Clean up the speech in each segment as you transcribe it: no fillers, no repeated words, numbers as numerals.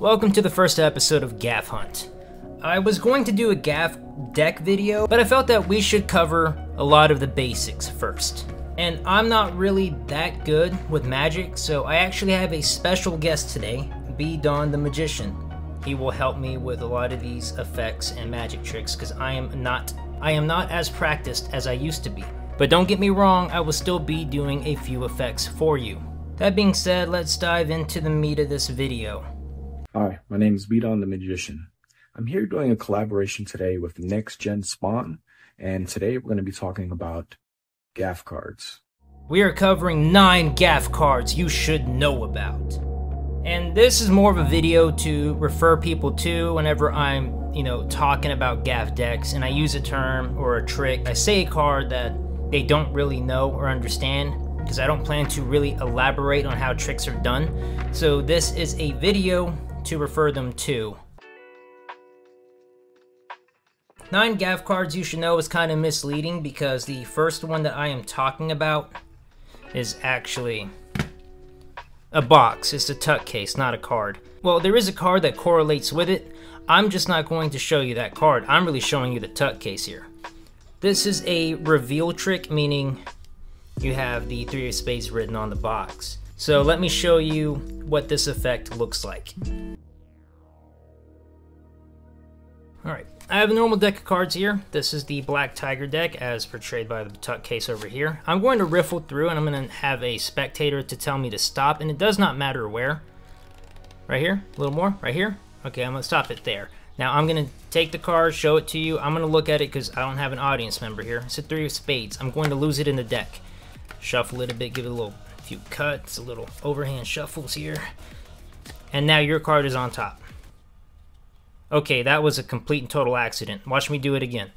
Welcome to the first episode of Gaff Hunt. I was going to do a Gaff deck video, but I felt that we should cover a lot of the basics first. And I'm not really that good with magic, so I actually have a special guest today, B-DoN the Magician. He will help me with a lot of these effects and magic tricks because I am not as practiced as I used to be. But don't get me wrong, I will still be doing a few effects for you. That being said, let's dive into the meat of this video. Hi, my name is B-DoN the Magician. I'm here doing a collaboration today with Next Gen Spawn, and today we're going to be talking about Gaff cards. We are covering 9 Gaff cards you should know about. And this is more of a video to refer people to whenever I'm, talking about Gaff decks and I use a term or a trick. I say a card that they don't really know or understand because I don't plan to really elaborate on how tricks are done. So this is a video to refer them to. 9 Gaff cards you should know is kind of misleading because the first one that I am talking about is actually a box. It's a tuck case, not a card. Well, there is a card that correlates with it. I'm just not going to show you that card. I'm really showing you the tuck case here. This is a reveal trick, meaning you have the 3 of spades written on the box. So let me show you what this effect looks like. Alright, I have a normal deck of cards here. This is the Black Tiger deck as portrayed by the tuck case over here. I'm going to riffle through and I'm going to have a spectator to tell me to stop, and it does not matter where. Right here? A little more? Right here? Okay, I'm going to stop it there. Now I'm going to take the card, show it to you. I'm going to look at it because I don't have an audience member here. It's a 3 of spades. I'm going to lose it in the deck. Shuffle it a bit, give it a few cuts, a little overhand shuffles here. And now your card is on top. Okay, that was a complete and total accident. Watch me do it again.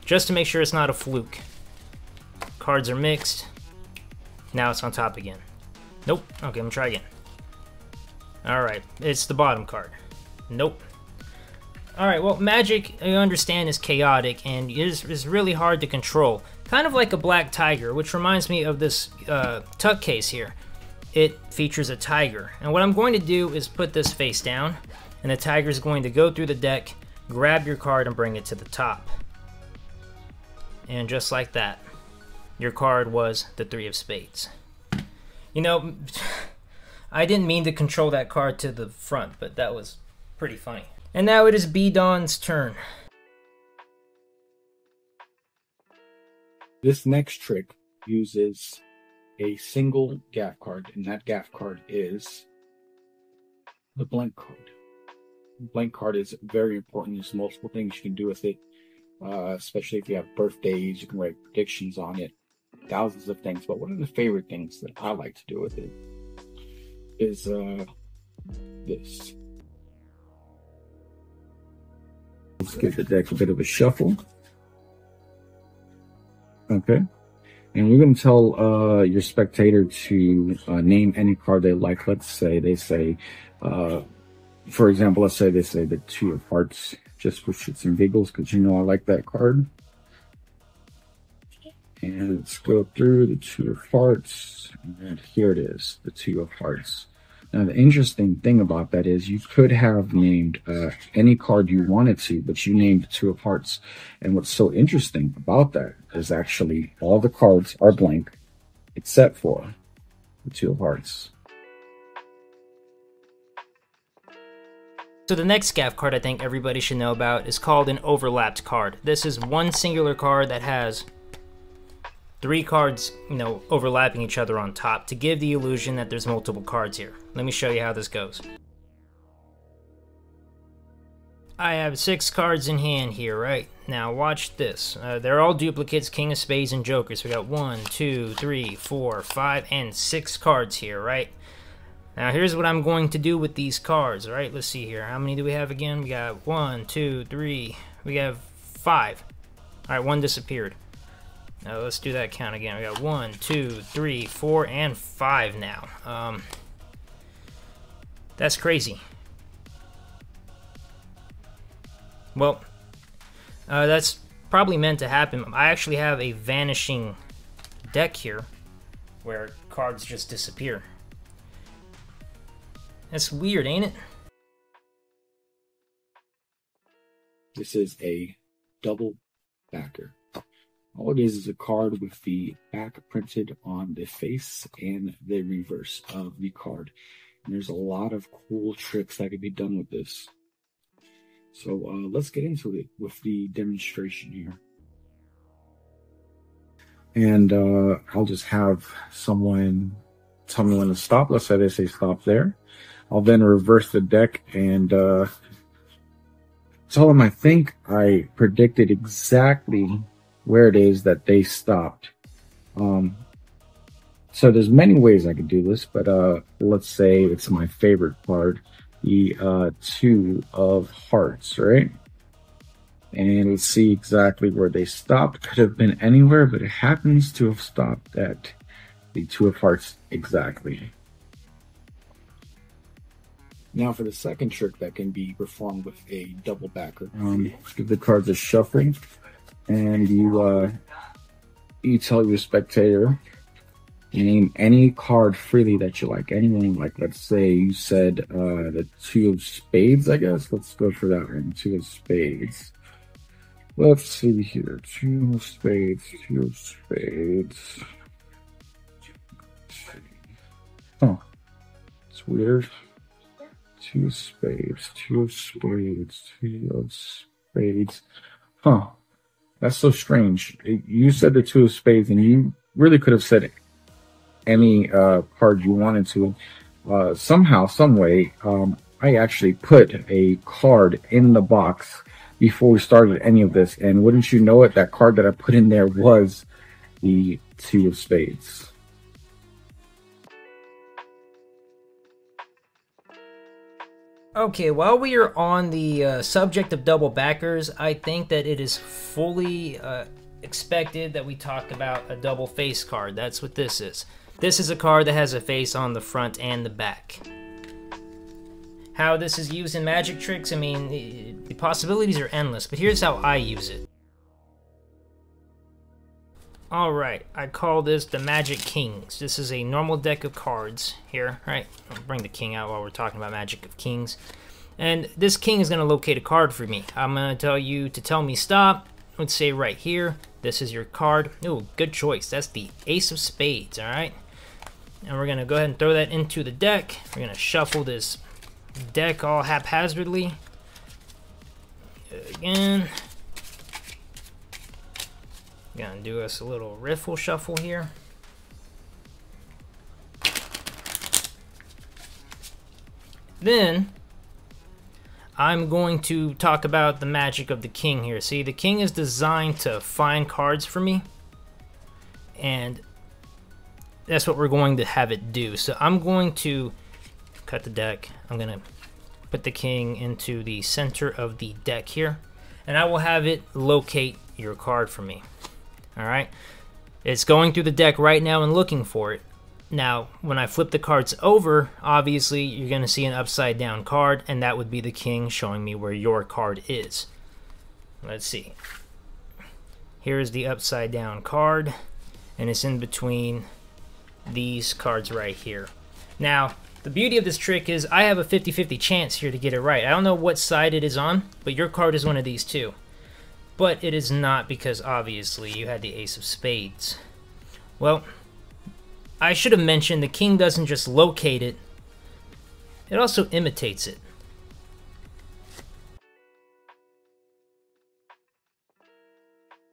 Just to make sure it's not a fluke. Cards are mixed. Now it's on top again. Nope. Okay, I'm gonna try again. Alright, it's the bottom card. Nope. Alright, well, magic, I understand, is chaotic and is really hard to control. Kind of like a Black Tiger, which reminds me of this tuck case here. It features a tiger. And what I'm going to do is put this face down, and the tiger is going to go through the deck, grab your card, and bring it to the top. And just like that, your card was the 3 of spades. I didn't mean to control that card to the front, but that was pretty funny. And now it is B-DoN's turn. This next trick uses a single Gaff card, and that Gaff card is the blank card. The blank card is very important. There's multiple things you can do with it, especially if you have birthdays. You can write predictions on it, thousands of things. But one of the favorite things that I like to do with it is this. Let's give the deck a bit of a shuffle. Okay. And we're going to tell your spectator to name any card they like. Let's say they say, for example, let's say they say the 2 of hearts, just for shits and giggles, because I like that card. And let's go through the 2 of hearts. And here it is, the 2 of hearts. Now, the interesting thing about that is you could have named any card you wanted to, but you named the 2 of hearts. And what's so interesting about that is actually all the cards are blank except for the 2 of hearts. So the next Gaff card I think everybody should know about is called an overlapped card. This is one singular card that has 3 cards, overlapping each other on top to give the illusion that there's multiple cards here. Let me show you how this goes. I have 6 cards in hand here, right? Now watch this. They're all duplicates, King of Spades and Jokers. We got 1, 2, 3, 4, 5, and 6 cards here, right? Now here's what I'm going to do with these cards, right? Let's see here. How many do we have again? We got 1, 2, 3. We have 5. Alright, 1 disappeared. Now let's do that count again. We got 1, 2, 3, 4, and 5 now. That's crazy. Well, that's probably meant to happen. I actually have a vanishing deck here where cards just disappear. That's weird, ain't it? This is a double backer. All it is a card with the back printed on the face and the reverse of the card. And there's a lot of cool tricks that can be done with this. So let's get into it with the demonstration here. And I'll just have someone tell me when to stop. Let's say they say stop there. I'll then reverse the deck and tell them I think I predicted exactly where it is that they stopped. So there's many ways I could do this, but let's say it's my favorite card, the Two of Hearts, right? And let's see exactly where they stopped. Could have been anywhere, but it happens to have stopped at the Two of Hearts exactly. Now for the second trick that can be performed with a double backer. Give the cards a shuffle, and you tell your spectator, name any card freely that you like. Anyone, like let's say you said the Two of Spades, I guess. Let's go for that one, Two of Spades. Let's see here, Two of Spades, Two of Spades. Oh, it's weird. Two of Spades, Two of Spades, Two of Spades. Huh. That's so strange. You said the Two of Spades, and you really could have said any card you wanted to. Somehow, some way, I actually put a card in the box before we started any of this, and wouldn't you know it, that card that I put in there was the Two of Spades. Okay, while we are on the subject of double backers, I think that it is fully expected that we talk about a double face card. That's what this is. This is a card that has a face on the front and the back. How this is used in magic tricks, I mean, the possibilities are endless, but here's how I use it. Alright, I call this the Magic Kings. This is a normal deck of cards here, right? I'll bring the king out while we're talking about Magic of Kings. And this king is going to locate a card for me. I'm going to tell you to tell me stop. Let's say right here, this is your card. Ooh, good choice. That's the Ace of Spades, alright? And we're going to go ahead and throw that into the deck. We're going to shuffle this deck all haphazardly. Again. Gonna do us a little riffle shuffle here. Then I'm going to talk about the magic of the king here. See, the king is designed to find cards for me, and that's what we're going to have it do. So I'm going to cut the deck. I'm gonna put the king into the center of the deck here, and I will have it locate your card for me. Alright, it's going through the deck right now and looking for it. Now, when I flip the cards over, obviously you're going to see an upside down card, and that would be the king showing me where your card is. Let's see. Here's the upside down card, and it's in between these cards right here. Now, the beauty of this trick is I have a 50-50 chance here to get it right. I don't know what side it is on, but your card is one of these two. But it is not, because obviously you had the Ace of Spades. Well, I should have mentioned the king doesn't just locate it, it also imitates it.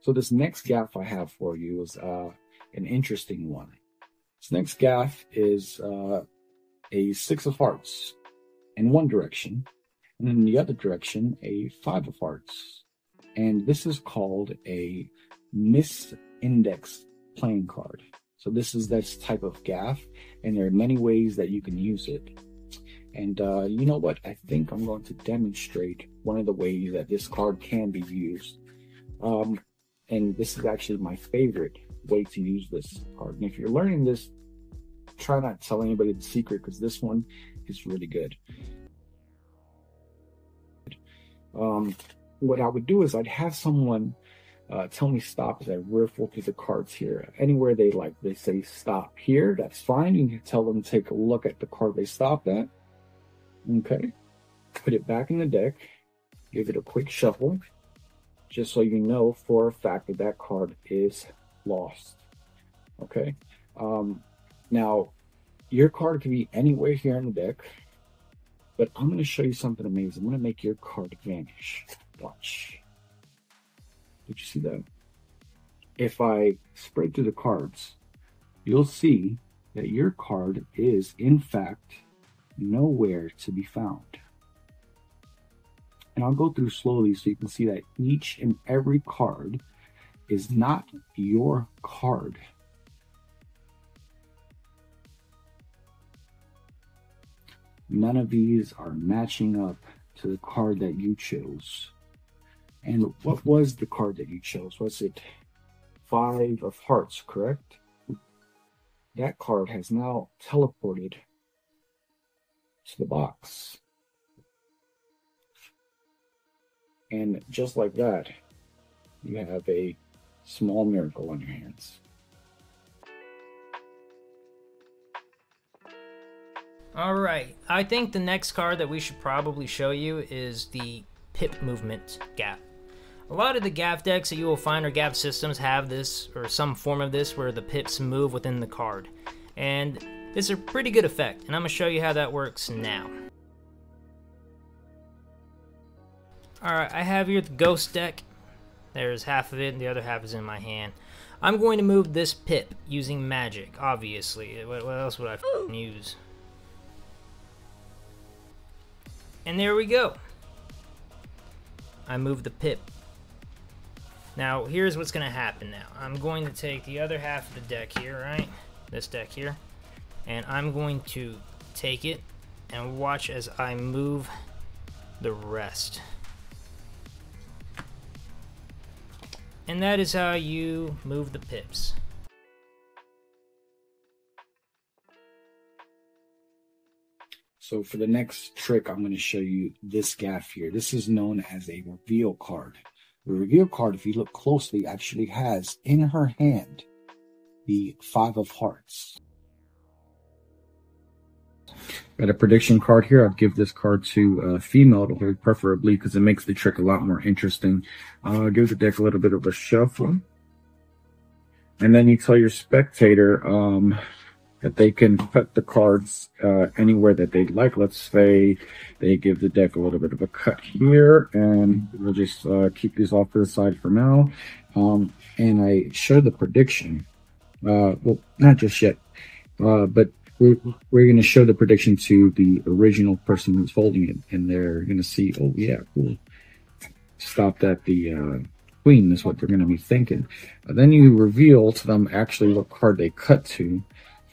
So this next gaff I have for you is an interesting one. This next gaff is a Six of Hearts in one direction, and in the other direction, a Five of Hearts. And this is called a misindex playing card. So this is that type of gaff, and there are many ways that you can use it. And you know what? I think I'm going to demonstrate one of the ways that this card can be used. And this is actually my favorite way to use this card. And if you're learning this, try not to tell anybody the secret, because this one is really good. What I would do is I'd have someone tell me stop as I riffle through the cards here. Anywhere they say stop here, that's fine. You can tell them to take a look at the card they stopped at. Okay, put it back in the deck, give it a quick shuffle, just so you know for a fact that that card is lost. Okay, now your card can be anywhere here in the deck, but I'm going to show you something amazing. I'm going to make your card vanish. Watch. Did you see that? If I spread through the cards, you'll see that your card is, in fact, nowhere to be found. And I'll go through slowly so you can see that each and every card is not your card. None of these are matching up to the card that you chose. And what was the card that you chose? Was it 5 of Hearts, correct? That card has now teleported to the box. And just like that, you have a small miracle on your hands. Alright, I think the next card that we should probably show you is the Pip Movement Gaff. A lot of the Gaff decks that you will find or Gaff systems have this, or some form of this, where the pips move within the card. And it's a pretty good effect, and I'm going to show you how that works now. Alright, I have here the Ghost deck. There's half of it, and the other half is in my hand. I'm going to move this pip using magic, obviously. What else would I use? And there we go. I moved the pip. Now, here's what's going to happen now. I'm going to take the other half of the deck here, right? This deck here. And I'm going to take it and watch as I move the rest. And that is how you move the pips. So for the next trick, I'm going to show you this Gaff here. This is known as a reveal card. The reveal card, if you look closely, actually has in her hand the 5 of Hearts. Got a prediction card here. I'd give this card to a female to hold, preferably, because it makes the trick a lot more interesting. Give the deck a little bit of a shuffle. And then you tell your spectator that they can cut the cards anywhere that they'd like. Let's say they give the deck a little bit of a cut here, and we'll just keep these off to the side for now. And I show the prediction. Well, not just yet, but we're going to show the prediction to the original person who's holding it, and they're going to see, oh yeah, cool. Stopped at the queen is what they're going to be thinking. Then you reveal to them actually what card they cut to,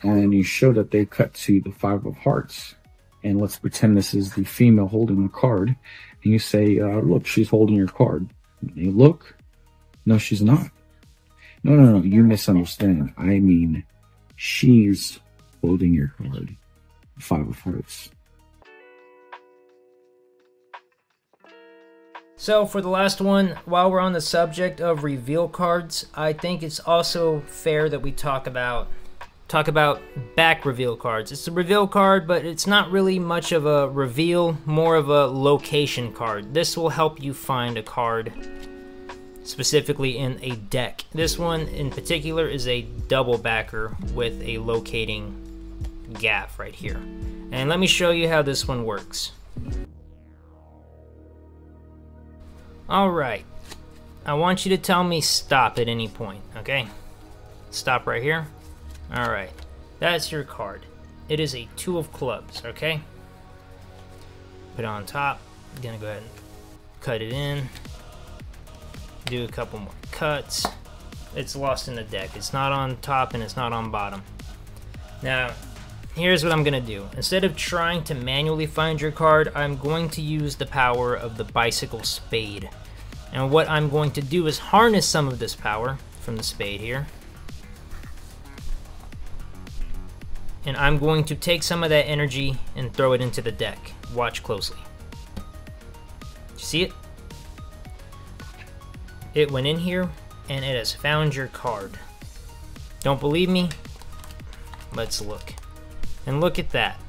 and you show that they cut to the 5 of Hearts. And let's pretend this is the female holding the card. And you say, look, she's holding your card. And you look. No, she's not. No, you misunderstand. I mean, she's holding your card. 5 of Hearts. So for the last one, while we're on the subject of reveal cards, I think it's also fair that we talk about back reveal cards. It's a reveal card, but it's not really much of a reveal, more of a location card. This will help you find a card specifically in a deck. This one in particular is a double backer with a locating gaff right here. And let me show you how this one works. Alright, I want you to tell me stop at any point, okay? Stop right here. Alright, that's your card. It is a 2 of clubs, okay? Put it on top. I'm gonna go ahead and cut it in. Do a couple more cuts. It's lost in the deck. It's not on top and it's not on bottom. Now, here's what I'm gonna do. Instead of trying to manually find your card, I'm going to use the power of the bicycle spade. And what I'm going to do is harness some of this power from the spade here. And I'm going to take some of that energy and throw it into the deck. Watch closely. You see it? It went in here and it has found your card. Don't believe me? Let's look. And look at that.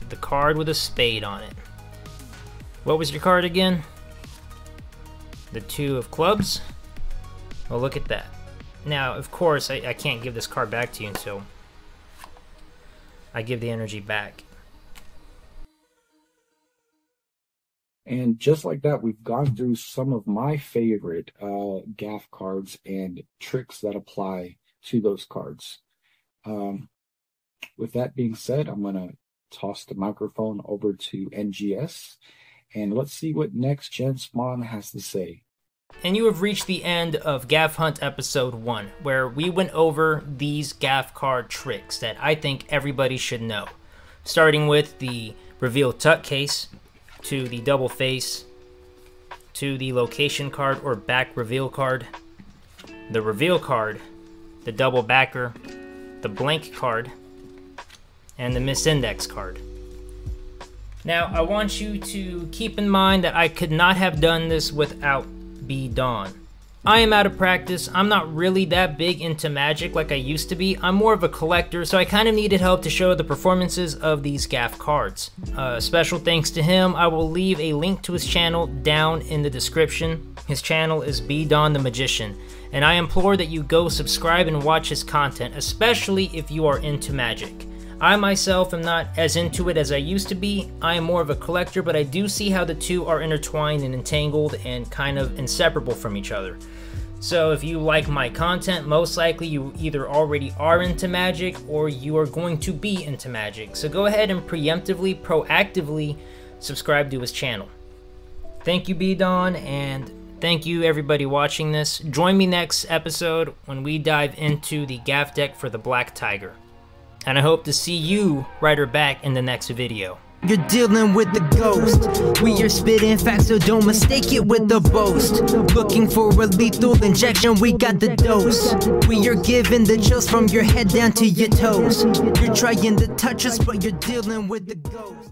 the card with a spade on it. What was your card again? The 2 of clubs? Well, look at that. Now, of course, I can't give this card back to you until I give the energy back. And just like that, we've gone through some of my favorite Gaff cards and tricks that apply to those cards. With that being said, I'm going to toss the microphone over to NGS, and let's see what Next Gen Spawn has to say. And you have reached the end of Gaff Hunt episode 1, where we went over these Gaff card tricks that I think everybody should know. Starting with the reveal tuck case, to the double face, to the location card or back reveal card, the reveal card, the double backer, the blank card, and the misindex card. Now, I want you to keep in mind that I could not have done this without B-DoN. I am out of practice. I'm not really that big into Magic like I used to be. I'm more of a collector, so I kind of needed help to show the performances of these Gaff cards. Special thanks to him. I will leave a link to his channel down in the description. His channel is B-DoN the Magician, and I implore that you go subscribe and watch his content, especially if you are into Magic. I myself am not as into it as I used to be. I am more of a collector, but I do see how the two are intertwined and entangled and kind of inseparable from each other. So if you like my content, most likely you either already are into Magic or you are going to be into Magic. So go ahead and preemptively, proactively subscribe to his channel. Thank you, B-DoN, and thank you everybody watching this. Join me next episode when we dive into the Gaff deck for the Black Tiger. And I hope to see you right or back in the next video. You're dealing with the ghost. We are spitting facts, so don't mistake it with the boast. Looking for a lethal injection, we got the dose. We are giving the chills from your head down to your toes. You're trying to touch us, but you're dealing with the ghost.